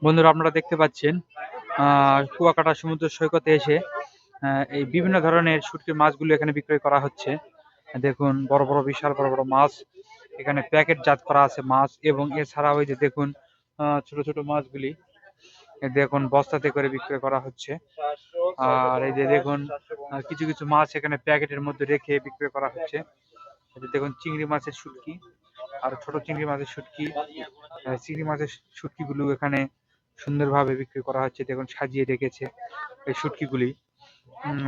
বন্ধুরা আপনারা দেখতে পাচ্ছেন কুয়াকাটা সমুদ্র সৈকতে এসে এই বিভিন্ন ধরনের শুটকির মাছগুলো এখানে বিক্রয় করা হচ্ছে। দেখুন বড় বড় বিশাল বড় বড় মাছ এখানে প্যাকেটজাত করা আছে মাছ, এবং এছাড়াও এই যে দেখুন ছোট ছোট মাছগুলি দেখুন বস্তাতে করে বিক্রয় করা হচ্ছে। আর এই যে দেখুন কিছু কিছু মাছ এখানে প্যাকেটের মধ্যে রেখে বিক্রয় করা হচ্ছে। এই যে দেখুন চিংড়ি মাছের শুটকি আর ছোট চিংড়ি মাছের শুটকি, চিংড়ি মাছের শুটকিগুলো এখানে সুন্দরভাবে বিক্রি করা হচ্ছে। দেখুন সাজিয়ে রেখেছে এই শুটকিগুলি।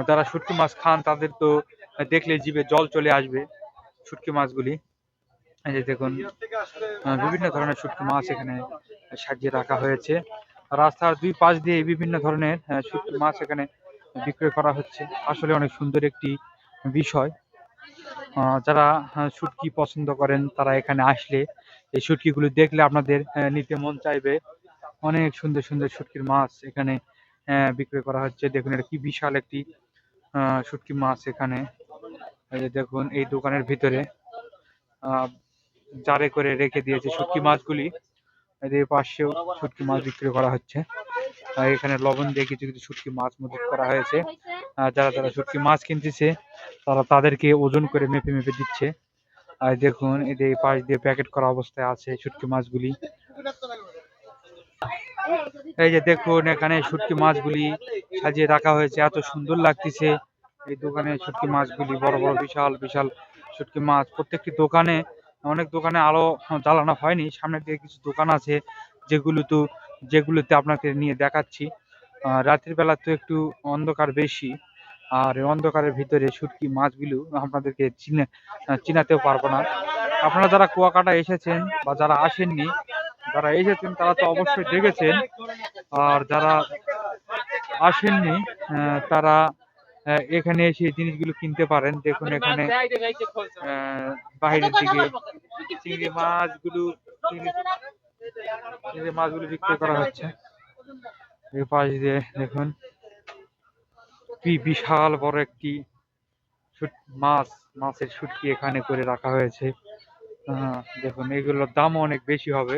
যারা শুটকি মাছ খান তাদের তো দেখলে জিভে জল চলে আসবে শুটকি মাছগুলি। এই যে দেখুন বিভিন্ন ধরনের শুটকি মাছ এখানে সাজিয়ে রাখা হয়েছে। রাস্তার দুই পাশ দিয়ে বিভিন্ন ধরনের শুটকি মাছ এখানে বিক্রয় করা হচ্ছে। আসলে অনেক সুন্দর একটি বিষয়। যারা শুটকি পছন্দ করেন তারা এখানে আসলে এই শুটকিগুলো দেখলে আপনাদের নিতে মন চাইবে। অনেক সুন্দর সুন্দর শুটকির মাছ এখানে বিক্রয় করা হচ্ছে। দেখুন এটা কি বিশাল একটি শুটকি মাছ এখানে। এই যে দেখুন এই দোকানের ভিতরে জারে করে রেখে দিয়েছে শুটকি মাছগুলি। এদের পাশেও শুটকি মাছ বিক্রি করা হচ্ছে। এখানে লবণ দিয়ে কিছু কিছু শুটকি মাছ মজুত করা হয়েছে। যারা যারা শুটকি মাছ কিনতেছে তারা তাদেরকে ওজন করে মেপে মেপে দিচ্ছে। আর দেখুন এদের পাশ দিয়ে প্যাকেট করা অবস্থায় আছে শুটকি মাছগুলি। এই যে দেখুন এখানে শুটকি মাছগুলি সাজিয়ে রাখা হয়েছে, এত সুন্দর লাগতেছে এই দোকানে শুটকি মাছগুলি। বড় বড় বিশাল বিশাল শুটকি মাছ। প্রত্যেকটি দোকানে অনেক দোকানে আলো জ্বালানো হয়নি, সামনের দিকে কিছু দোকান আছে যেগুলোতে আপনাকে নিয়ে দেখাচ্ছি। রাতের বেলা তো একটু অন্ধকার বেশি, আর এই অন্ধকারের ভিতরে শুটকি মাছগুলো আপনাদেরকে চিনাতেও পারবো না। আপনারা যারা কুয়াকাটা এসেছেন বা যারা আসেননি, যারা এসেছেন তারা তো অবশ্যই দেখেছেন, আর যারা আসেননি তারা এখানে এসে এই জিনিসগুলো কিনতে পারেন। দেখুন এখানে বাইরের দিকে চিংড়ি মাছগুলো চিংড়ি মাছগুলো বিক্রি করা হচ্ছে। এই পাশ দিয়ে দেখুন কি বিশাল বড় একটি মাছের শুটকি এখানে করে রাখা হয়েছে। দেখুন এগুলোর দামও অনেক বেশি হবে।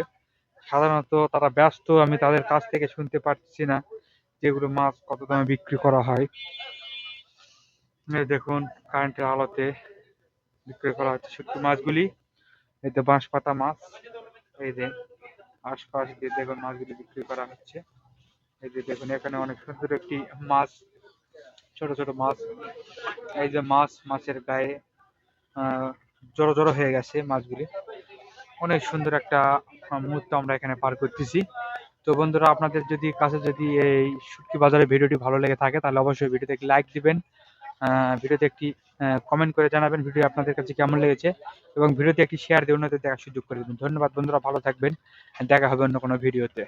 সাধারণত তারা ব্যস্ত, আমি তাদের কাছ থেকে শুনতে পাচ্ছি না যেগুলো মাছ কত দামে বিক্রি করা হয়। এই দেখুন কারেন্টের আলোতে বিক্রি করা হচ্ছে শুটকি মাছগুলি। এতে বাঁশ পাতা মাছ, এই যে আশপাশ দিয়ে দেখুন মাছগুলি বিক্রি করা হচ্ছে। এই যে দেখুন এখানে অনেক সুন্দর একটি মাছ, ছোট ছোট মাছ। এই যে মাছের গায়ে জড়ো জড়ো হয়ে গেছে মাছগুলি। অনেক সুন্দর একটা মুহূর্ত আমরা এখানে পার করতেছি। তো বন্ধুরা আপনাদের যদি এই শুটকি বাজারের ভিডিওটি ভালো লেগে থাকে তাহলে অবশ্যই ভিডিওতে একটি লাইক দিবেন, ভিডিওতে একটি কমেন্ট করে জানাবেন ভিডিও আপনাদের কাছে কেমন লেগেছে, এবং ভিডিওতে একটি শেয়ার দিয়ে অন্যদের দেখার সুযোগ করে দেবেন। ধন্যবাদ বন্ধুরা, ভালো থাকবেন, দেখা হবে অন্য কোনো ভিডিওতে।